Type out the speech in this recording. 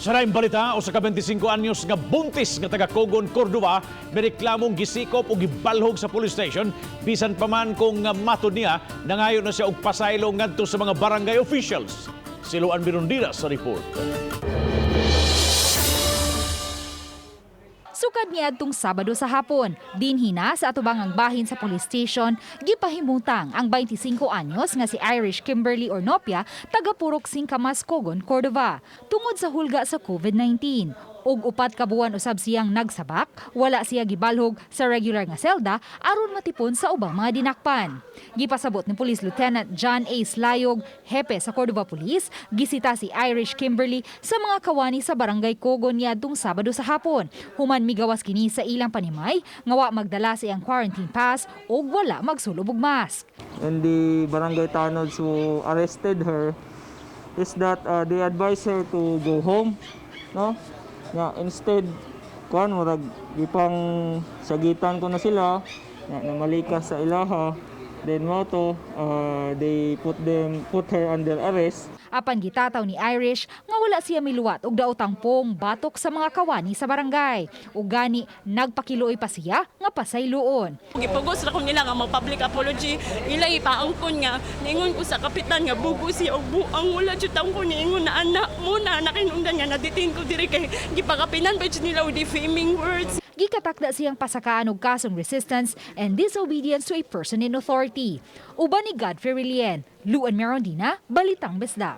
Sa laing balita, o sa ka-25 anyos nga buntis nga taga Cogon, Cordova, may reklamong gisikop o gibalhog sa police station. Bisan pa man kung matod niya, nangayon na siya og pasaylo ngadto sa mga barangay officials. Si Luan Mirondira sa report. Sukad niya adtong Sabado sa hapon, dinhina sa atubangang bahin sa police station, gipahimutang ang 25 anyos nga si Irish Kimberly Ornopia, taga Purok Singkamas, Cogon, Cordova, tungod sa hulga sa COVID-19. Og upat ka buwan usab siyang nagsabak, wala siya gibalhog sa regular nga selda aron matipon sa ubang mga dinakpan. Gipasabot ni Police Lieutenant John A. Slayog, hepe sa Cordova Police, gisita si Irish Kimberly sa mga kawani sa barangay Cogon niadtong Sabado sa hapon. Human migawas kini sa ilang panimay, nga wa magdala siyang quarantine pass o wala magsulob og mask. And the barangay tanod who arrested her is that they advise her to go home, no? Nga instead kuan murag gipang sagitan ko na sila nga namalikas sa ilaha, then moto they put her under arrest. Apan gitataw ni Irish nga wala siya miluwat og daotang pong batok sa mga kawani sa barangay. Ug gani nagpakiluoy pa siya nga pasayloon. Gipugos ra ko nila nga mag-public apology. Ilay paangkon nga ningon ko sa kapitan nga bugo siya og buang wala jud tang ko ningon na anak mo na nakinungdan nga naditin ko diri kay gipakapinan pa jud nila og defaming words. Gikatakda siyang pasakaan og kasong resistance and disobedience to a person in authority. Uban ni Godfrey Rilien, Luan Mirondina, Balitang Besda.